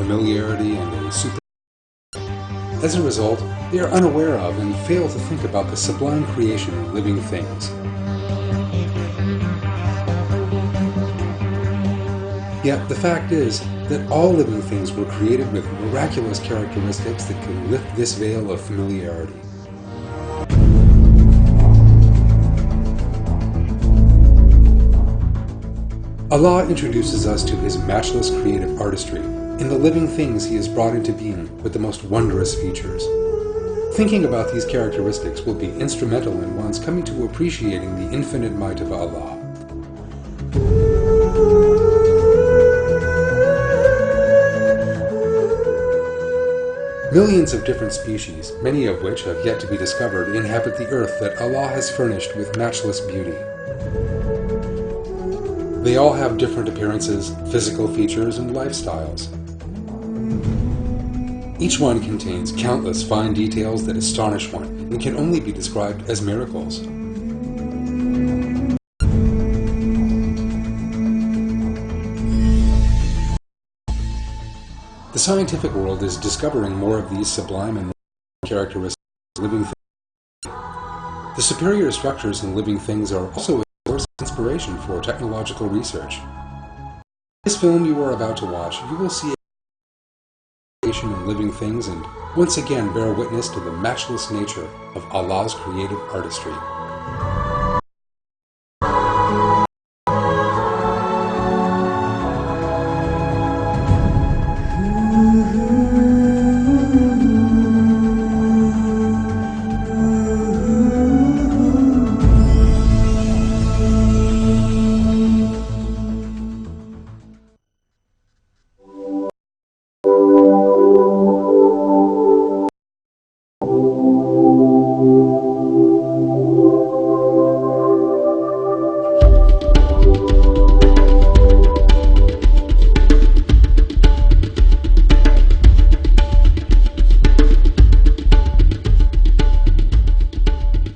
familiarity and a super. As a result, they are unaware of and fail to think about the sublime creation of living things. Yet the fact is that all living things were created with miraculous characteristics that can lift this veil of familiarity. Allah introduces us to His matchless creative artistry in the living things He has brought into being with the most wondrous features. Thinking about these characteristics will be instrumental in one's coming to appreciating the infinite might of Allah. Millions of different species, many of which have yet to be discovered, inhabit the earth that Allah has furnished with matchless beauty. They all have different appearances, physical features, and lifestyles. Each one contains countless fine details that astonish one and can only be described as miracles. The scientific world is discovering more of these sublime and characteristics of living things. The superior structures in living things are also a source of inspiration for technological research. In this film you are about to watch, you will see a creation in living things and once again bear witness to the matchless nature of Allah's creative artistry.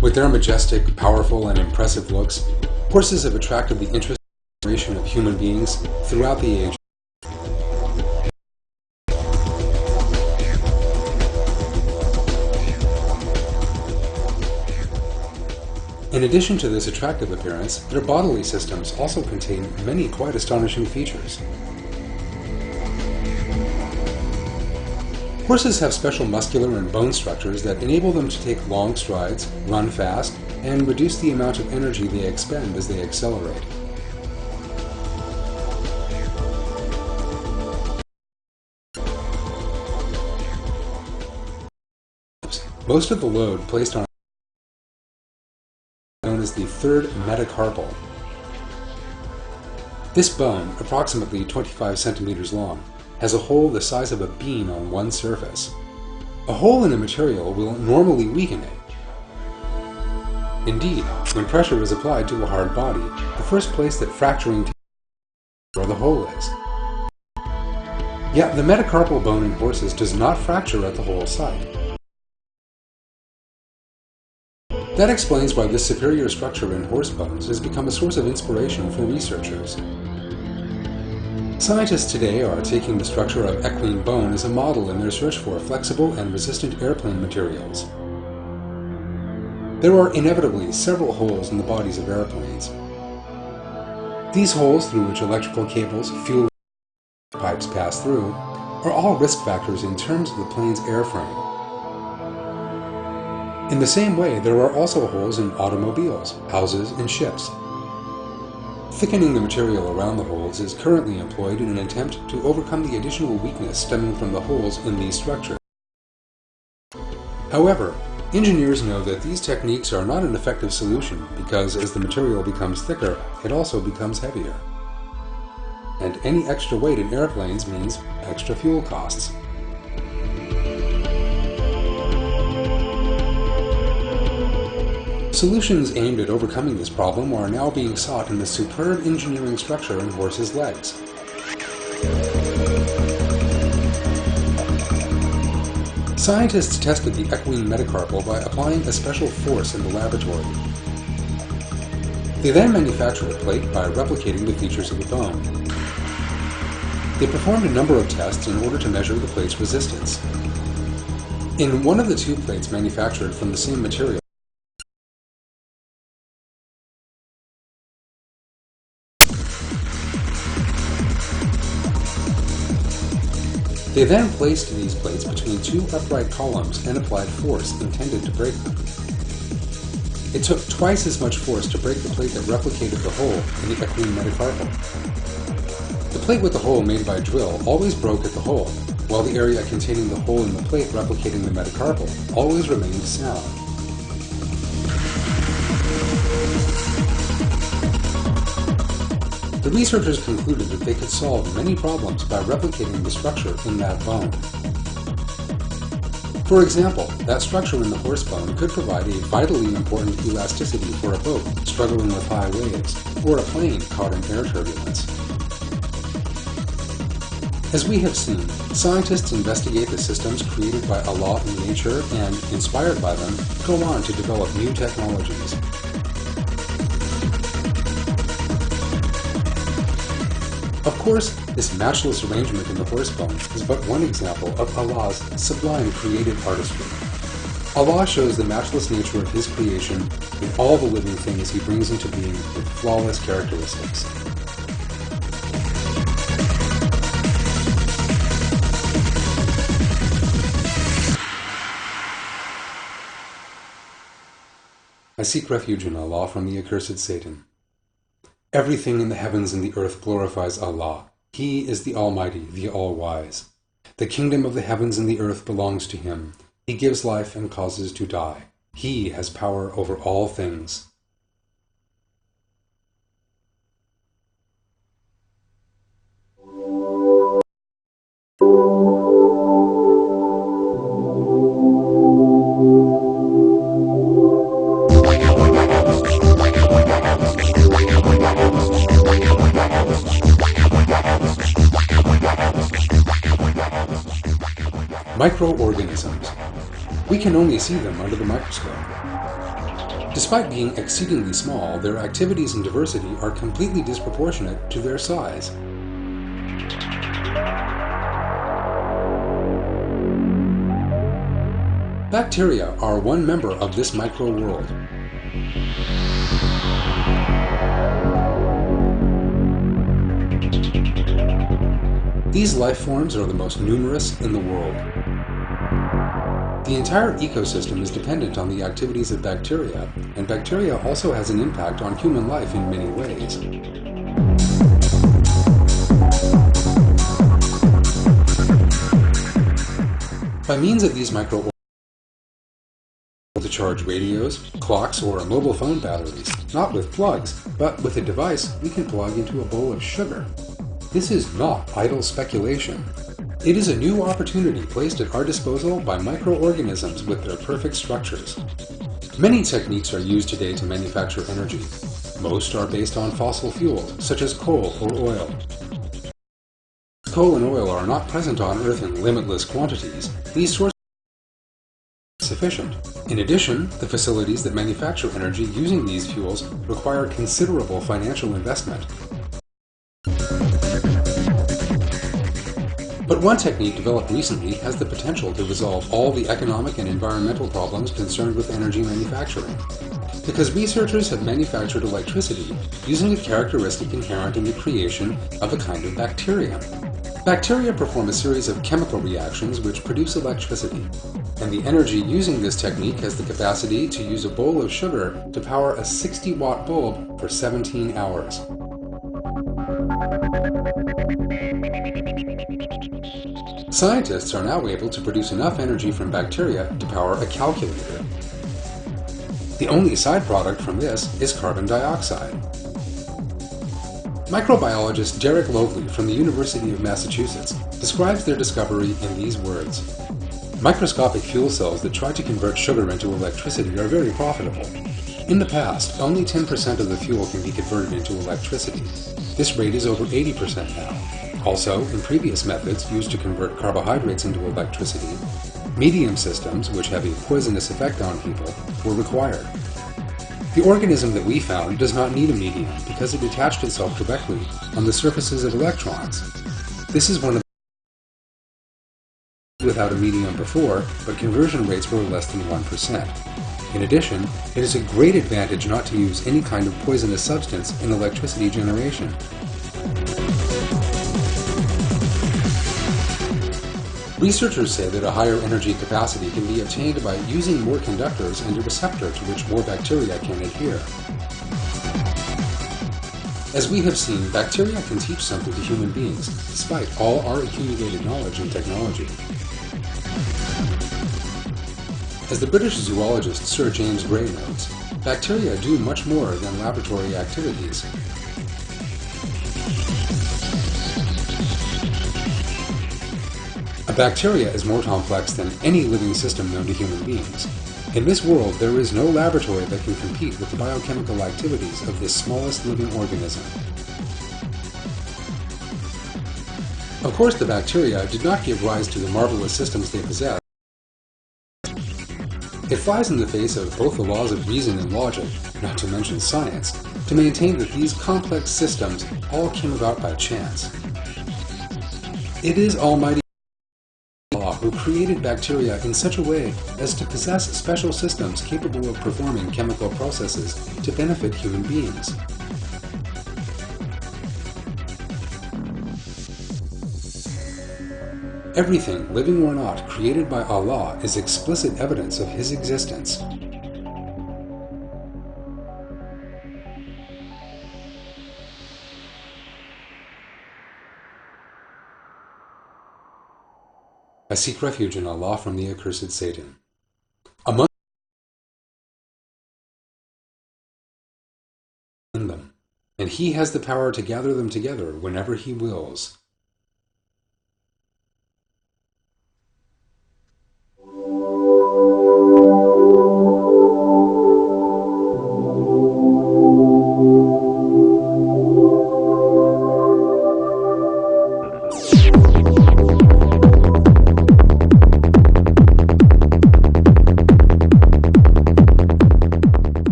With their majestic, powerful, and impressive looks, horses have attracted the interest and admiration of human beings throughout the age. In addition to this attractive appearance, their bodily systems also contain many quite astonishing features. Horses have special muscular and bone structures that enable them to take long strides, run fast, and reduce the amount of energy they expend as they accelerate. Most of the load placed on known as the third metacarpal. This bone, approximately 25 centimeters long, has a hole the size of a bean on one surface. A hole in a material will normally weaken it. Indeed, when pressure is applied to a hard body, the first place that fracturing takes place is where the hole is. Yet the metacarpal bone in horses does not fracture at the hole site. That explains why this superior structure in horse bones has become a source of inspiration for researchers. Scientists today are taking the structure of equine bone as a model in their search for flexible and resistant airplane materials. There are inevitably several holes in the bodies of airplanes. These holes through which electrical cables, fuel pipes pass through are all risk factors in terms of the plane's airframe. In the same way, there are also holes in automobiles, houses, and ships. Thickening the material around the holes is currently employed in an attempt to overcome the additional weakness stemming from the holes in these structures. However, engineers know that these techniques are not an effective solution because as the material becomes thicker, it also becomes heavier. And any extra weight in airplanes means extra fuel costs. Solutions aimed at overcoming this problem are now being sought in the superb engineering structure in horses' legs. Scientists tested the equine metacarpal by applying a special force in the laboratory. They then manufactured a plate by replicating the features of the bone. They performed a number of tests in order to measure the plate's resistance. In one of the two plates manufactured from the same material, they then placed these plates between two upright columns and applied force intended to break them. It took twice as much force to break the plate that replicated the hole in the equine metacarpal. The plate with the hole made by drill always broke at the hole, while the area containing the hole in the plate replicating the metacarpal always remained sound. The researchers concluded that they could solve many problems by replicating the structure in that bone. For example, that structure in the horse bone could provide a vitally important elasticity for a boat struggling with high waves, or a plane caught in air turbulence. As we have seen, scientists investigate the systems created by Allah in nature and, inspired by them, go on to develop new technologies. Of course, this matchless arrangement in the horse bone is but one example of Allah's sublime creative artistry. Allah shows the matchless nature of His creation in all the living things He brings into being with flawless characteristics. I seek refuge in Allah from the accursed Satan. Everything in the heavens and the earth glorifies Allah. He is the Almighty, the All-Wise. The kingdom of the heavens and the earth belongs to Him. He gives life and causes to die. He has power over all things. Microorganisms. We can only see them under the microscope. Despite being exceedingly small, their activities and diversity are completely disproportionate to their size. Bacteria are one member of this micro-world. These life forms are the most numerous in the world. The entire ecosystem is dependent on the activities of bacteria, and bacteria also has an impact on human life in many ways. By means of these microorganisms, to charge radios, clocks, or mobile phone batteries, not with plugs, but with a device we can plug into a bowl of sugar. This is not idle speculation. It is a new opportunity placed at our disposal by microorganisms with their perfect structures. Many techniques are used today to manufacture energy. Most are based on fossil fuels, such as coal or oil. Coal and oil are not present on Earth in limitless quantities. These sources are sufficient. In addition, the facilities that manufacture energy using these fuels require considerable financial investment. But one technique developed recently has the potential to resolve all the economic and environmental problems concerned with energy manufacturing. Because researchers have manufactured electricity using a characteristic inherent in the creation of a kind of bacterium. Bacteria perform a series of chemical reactions which produce electricity, and the energy using this technique has the capacity to use a bowl of sugar to power a 60-watt bulb for 17 hours. Scientists are now able to produce enough energy from bacteria to power a calculator. The only side product from this is carbon dioxide. Microbiologist Derek Lovely from the University of Massachusetts describes their discovery in these words. Microscopic fuel cells that try to convert sugar into electricity are very profitable. In the past, only 10% of the fuel can be converted into electricity. This rate is over 80% now. Also, in previous methods used to convert carbohydrates into electricity, medium systems, which have a poisonous effect on people, were required. The organism that we found does not need a medium because it attached itself directly on the surfaces of electrons. This is one of the without a medium before, but conversion rates were less than 1%. In addition, it is a great advantage not to use any kind of poisonous substance in electricity generation. Researchers say that a higher energy capacity can be obtained by using more conductors and a receptor to which more bacteria can adhere. As we have seen, bacteria can teach something to human beings, despite all our accumulated knowledge and technology. As the British zoologist Sir James Gray notes, bacteria do much more than laboratory activities. A bacteria is more complex than any living system known to human beings. In this world, there is no laboratory that can compete with the biochemical activities of this smallest living organism. Of course, the bacteria did not give rise to the marvelous systems they possess. It flies in the face of both the laws of reason and logic, not to mention science, to maintain that these complex systems all came about by chance. It is Almighty Allah who created bacteria in such a way as to possess special systems capable of performing chemical processes to benefit human beings. Everything, living or not, created by Allah is explicit evidence of His existence. I seek refuge in Allah from the accursed Satan. Among them, and He has the power to gather them together whenever He wills.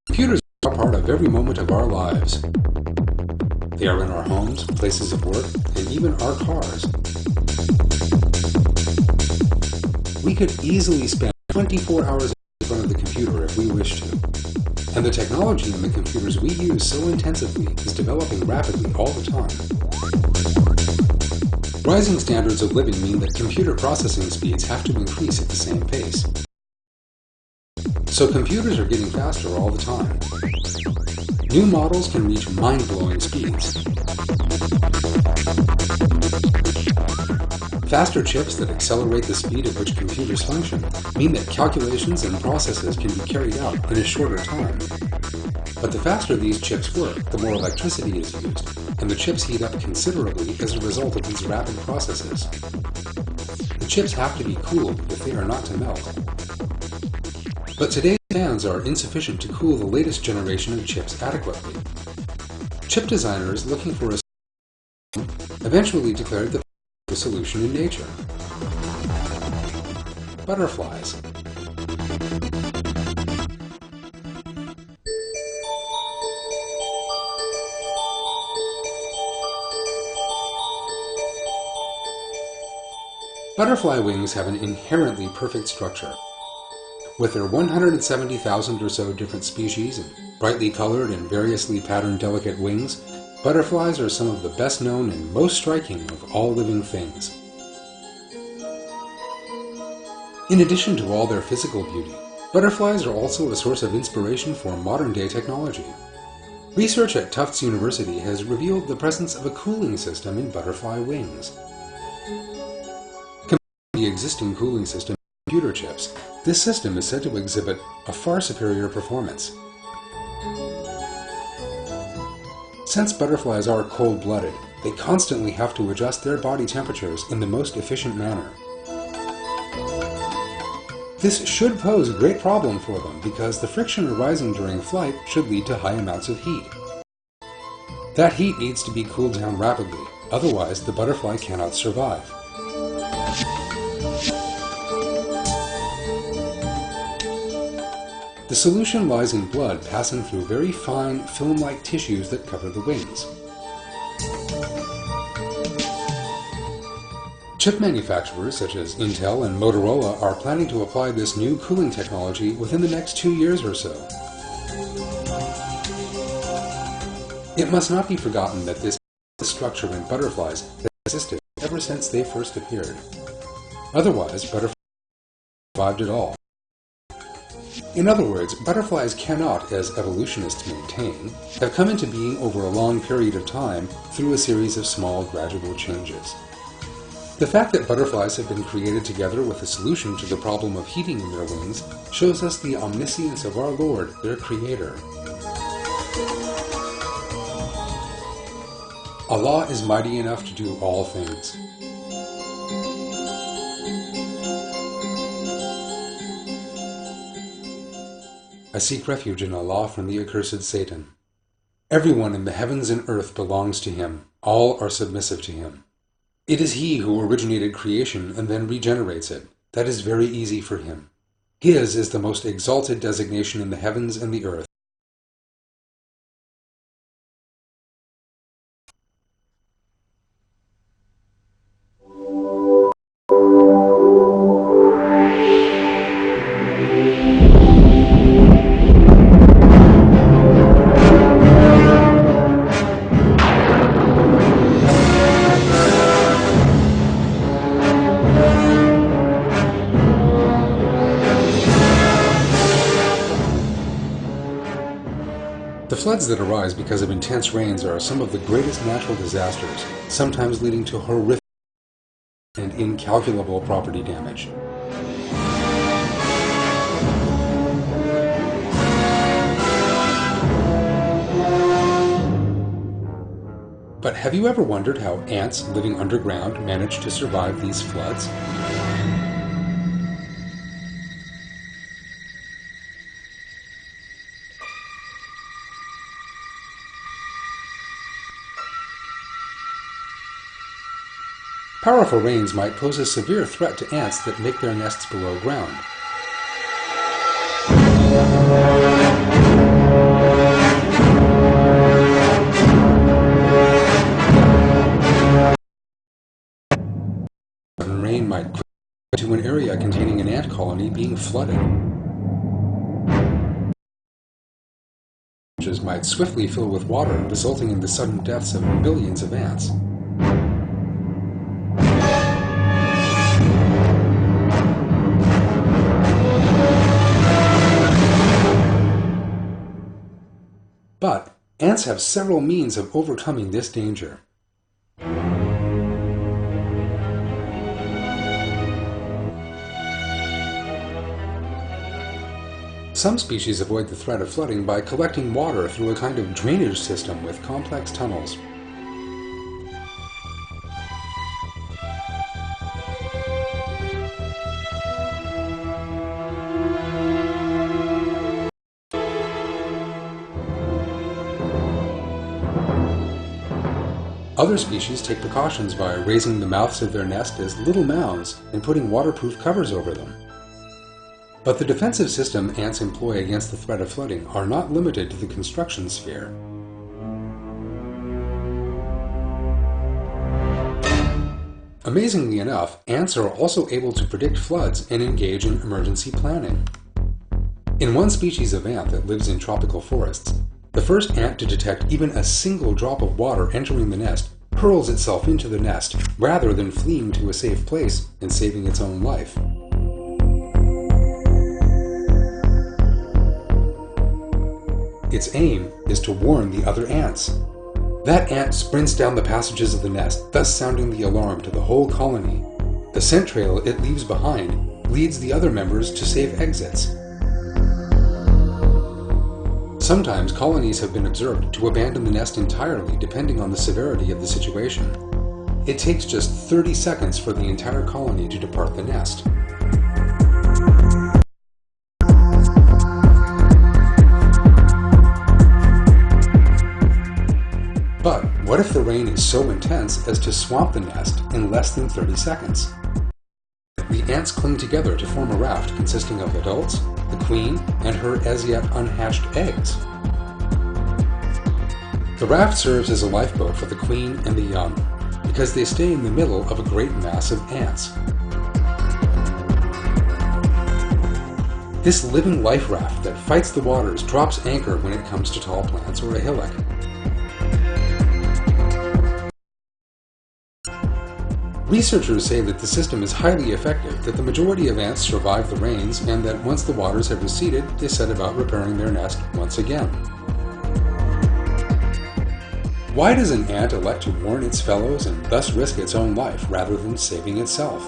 Computers are part of every moment of our lives. They are in our homes, places of work, and even our cars. We could easily spend 24 hours in front of the computer if we wish to. And the technology in the computers we use so intensively is developing rapidly all the time. Rising standards of living mean that computer processing speeds have to increase at the same pace. So computers are getting faster all the time. New models can reach mind-blowing speeds. Faster chips that accelerate the speed at which computers function mean that calculations and processes can be carried out in a shorter time. But the faster these chips work, the more electricity is used, and the chips heat up considerably as a result of these rapid processes. The chips have to be cooled if they are not to melt. But today's fans are insufficient to cool the latest generation of chips adequately. Chip designers looking for a solution eventually declared the solution in nature. Butterflies. Butterfly wings have an inherently perfect structure. With their 170,000 or so different species and brightly colored and variously patterned delicate wings, butterflies are some of the best known and most striking of all living things. In addition to all their physical beauty, butterflies are also a source of inspiration for modern-day technology. Research at Tufts University has revealed the presence of a cooling system in butterfly wings. Compared to the existing cooling system in computer chips, this system is said to exhibit a far superior performance. Since butterflies are cold-blooded, they constantly have to adjust their body temperatures in the most efficient manner. This should pose a great problem for them because the friction arising during flight should lead to high amounts of heat. That heat needs to be cooled down rapidly, otherwise the butterfly cannot survive. The solution lies in blood passing through very fine, film-like tissues that cover the wings. Chip manufacturers such as Intel and Motorola are planning to apply this new cooling technology within the next 2 years or so. It must not be forgotten that this structure in butterflies has existed ever since they first appeared. Otherwise, butterflies survived at all. In other words, butterflies cannot, as evolutionists maintain, have come into being over a long period of time through a series of small, gradual changes. The fact that butterflies have been created together with a solution to the problem of heating in their wings shows us the omniscience of our Lord, their Creator. Allah is mighty enough to do all things. I seek refuge in Allah from the accursed Satan. Everyone in the heavens and earth belongs to him. All are submissive to him. It is he who originated creation and then regenerates it. That is very easy for him. His is the most exalted designation in the heavens and the earth. The floods that arise because of intense rains are some of the greatest natural disasters, sometimes leading to horrific and incalculable property damage. But have you ever wondered how ants living underground manage to survive these floods? Powerful rains might pose a severe threat to ants that make their nests below ground. Sudden rain might quickly lead to an area containing an ant colony being flooded. Might swiftly fill with water, resulting in the sudden deaths of millions of ants. But ants have several means of overcoming this danger. Some species avoid the threat of flooding by collecting water through a kind of drainage system with complex tunnels. Other species take precautions by raising the mouths of their nest as little mounds and putting waterproof covers over them. But the defensive system ants employ against the threat of flooding are not limited to the construction sphere. Amazingly enough, ants are also able to predict floods and engage in emergency planning. In one species of ant that lives in tropical forests, the first ant to detect even a single drop of water entering the nest hurls itself into the nest rather than fleeing to a safe place and saving its own life. Its aim is to warn the other ants. That ant sprints down the passages of the nest, thus sounding the alarm to the whole colony. The scent trail it leaves behind leads the other members to safe exits. Sometimes colonies have been observed to abandon the nest entirely depending on the severity of the situation. It takes just 30 seconds for the entire colony to depart the nest. But what if the rain is so intense as to swamp the nest in less than 30 seconds? The ants cling together to form a raft consisting of adults, the queen, and her as yet unhatched eggs. The raft serves as a lifeboat for the queen and the young. because they stay in the middle of a great mass of ants. This living life raft that fights the waters drops anchor when it comes to tall plants or a hillock. Researchers say that the system is highly effective, that the majority of ants survive the rains, and that once the waters have receded, they set about repairing their nest once again. Why does an ant elect to warn its fellows and thus risk its own life rather than saving itself?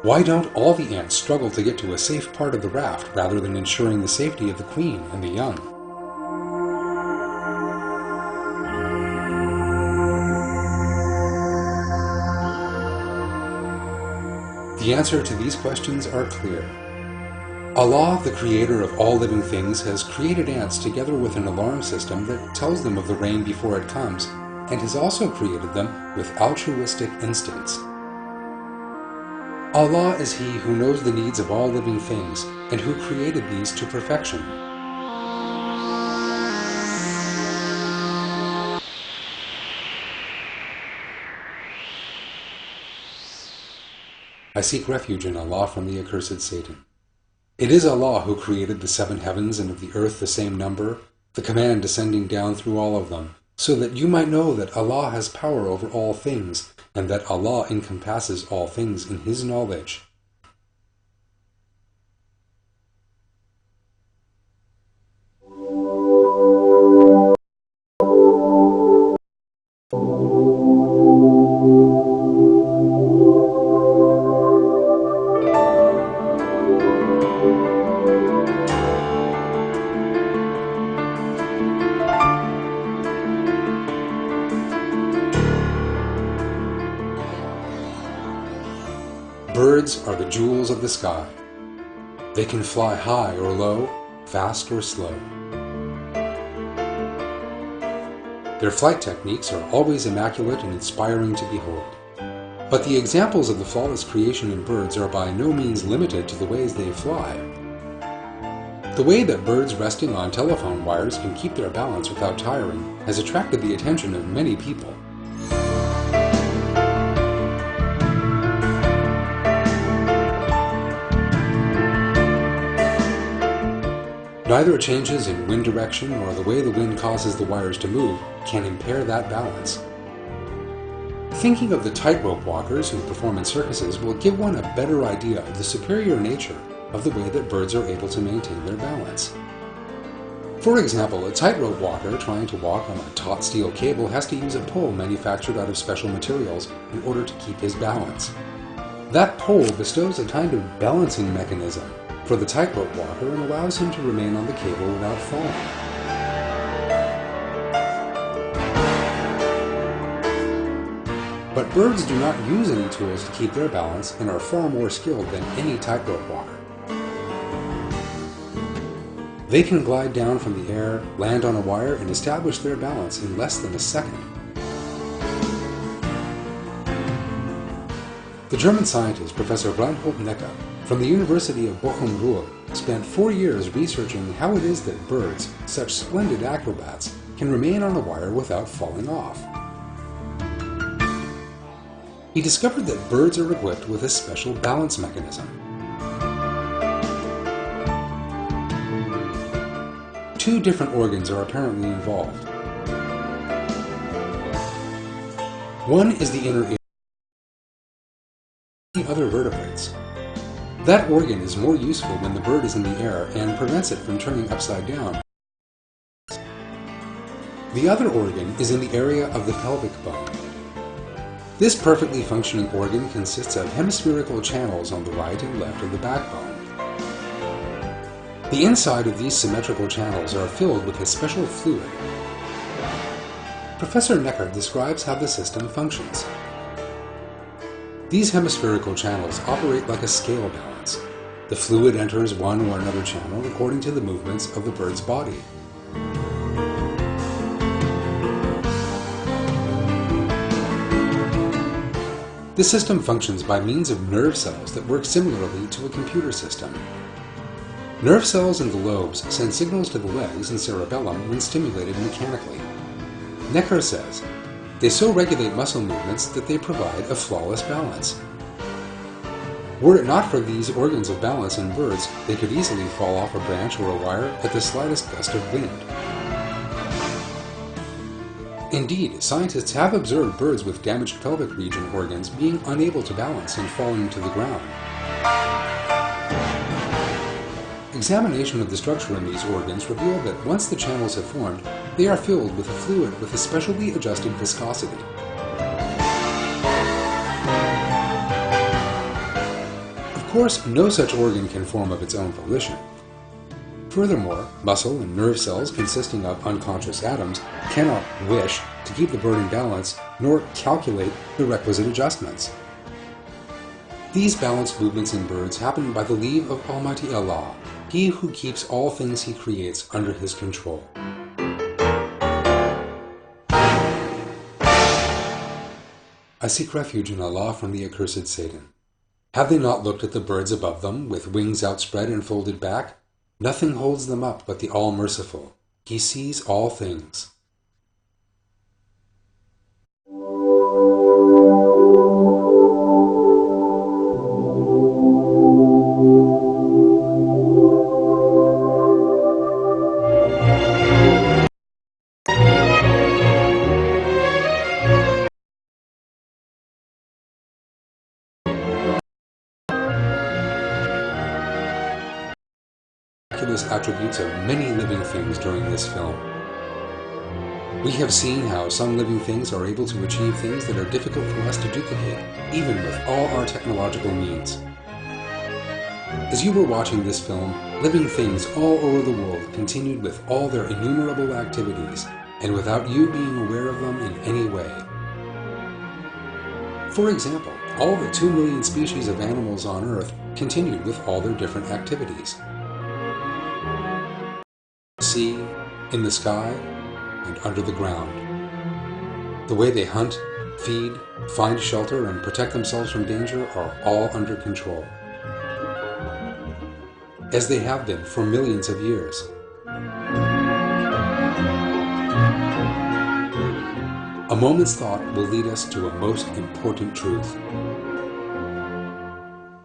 Why don't all the ants struggle to get to a safe part of the raft rather than ensuring the safety of the queen and the young? The answer to these questions are clear. Allah, the creator of all living things, has created ants together with an alarm system that tells them of the rain before it comes, and has also created them with altruistic instincts. Allah is He who knows the needs of all living things, and who created these to perfection. I seek refuge in Allah from the accursed Satan. It is Allah who created the 7 heavens and of the earth the same number, the command descending down through all of them, so that you might know that Allah has power over all things, and that Allah encompasses all things in His knowledge. Birds are the jewels of the sky. They can fly high or low, fast or slow. Their flight techniques are always immaculate and inspiring to behold. But the examples of the flawless creation in birds are by no means limited to the ways they fly. The way that birds resting on telephone wires can keep their balance without tiring has attracted the attention of many people. Neither changes in wind direction nor the way the wind causes the wires to move can impair that balance. Thinking of the tightrope walkers who perform in circuses will give one a better idea of the superior nature of the way that birds are able to maintain their balance. For example, a tightrope walker trying to walk on a taut steel cable has to use a pole manufactured out of special materials in order to keep his balance. That pole bestows a kind of balancing mechanism for the tightrope walker and allows him to remain on the cable without falling. But birds do not use any tools to keep their balance and are far more skilled than any tightrope walker. They can glide down from the air, land on a wire, and establish their balance in less than a second. The German scientist Professor Reinhold Necker from the University of Bochum-Ruhr spent 4 years researching how it is that birds, such splendid acrobats, can remain on a wire without falling off. He discovered that birds are equipped with a special balance mechanism. 2 different organs are apparently involved. One is the inner ear, the other vertebrates. That organ is more useful when the bird is in the air and prevents it from turning upside down. The other organ is in the area of the pelvic bone. This perfectly functioning organ consists of hemispherical channels on the right and left of the backbone. The inside of these symmetrical channels are filled with a special fluid. Professor Necker describes how the system functions. These hemispherical channels operate like a scale balance. The fluid enters one or another channel according to the movements of the bird's body. The system functions by means of nerve cells that work similarly to a computer system. Nerve cells in the lobes send signals to the legs and cerebellum when stimulated mechanically. Necker says, They so regulate muscle movements that they provide a flawless balance. Were it not for these organs of balance in birds, they could easily fall off a branch or a wire at the slightest gust of wind. Indeed, scientists have observed birds with damaged pelvic region organs being unable to balance and falling to the ground. Examination of the structure in these organs revealed that once the channels have formed, they are filled with a fluid with a specially adjusted viscosity. Of course, no such organ can form of its own volition. Furthermore, muscle and nerve cells consisting of unconscious atoms cannot wish to keep the bird in balance nor calculate the requisite adjustments. These balance movements in birds happen by the leave of Almighty Allah, He who keeps all things He creates under His control. I seek refuge in Allah from the accursed Satan. Have they not looked at the birds above them, with wings outspread and folded back? Nothing holds them up but the All-Merciful. He sees all things. Attributes of many living things during this film. We have seen how some living things are able to achieve things that are difficult for us to duplicate, even with all our technological means. As you were watching this film, living things all over the world continued with all their innumerable activities, and without you being aware of them in any way. For example, all the 2 million species of animals on Earth continued with all their different activities. Sea, in the sky, and under the ground. The way they hunt, feed, find shelter, and protect themselves from danger are all under control, as they have been for millions of years. A moment's thought will lead us to a most important truth.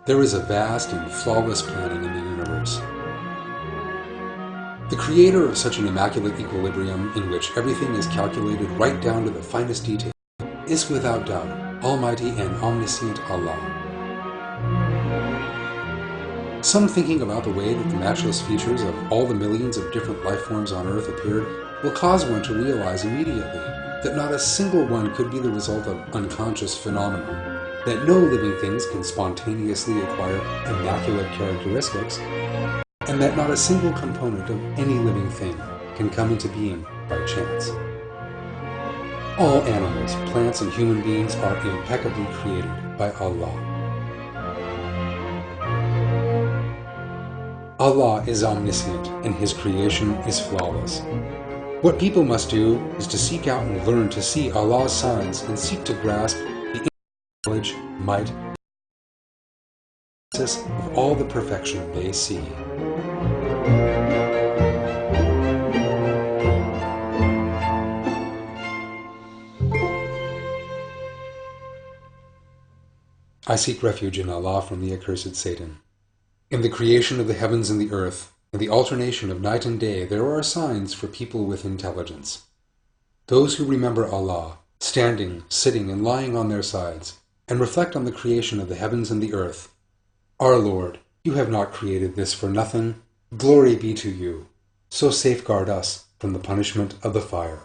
There is a vast and flawless planning in the universe. The creator of such an immaculate equilibrium in which everything is calculated right down to the finest detail is without doubt Almighty and Omniscient Allah. Some thinking about the way that the matchless features of all the millions of different life forms on Earth appeared will cause one to realize immediately that not a single one could be the result of unconscious phenomena, that no living things can spontaneously acquire immaculate characteristics, and that not a single component of any living thing can come into being by chance. All animals, plants, and human beings are impeccably created by Allah. Allah is omniscient, and His creation is flawless. What people must do is to seek out and learn to see Allah's signs and seek to grasp the knowledge, might, of all the perfection they see. I seek refuge in Allah from the accursed Satan. In the creation of the heavens and the earth, and the alternation of night and day, there are signs for people with intelligence. Those who remember Allah, standing, sitting, and lying on their sides, and reflect on the creation of the heavens and the earth. Our Lord, You have not created this for nothing. Glory be to You. So safeguard us from the punishment of the fire.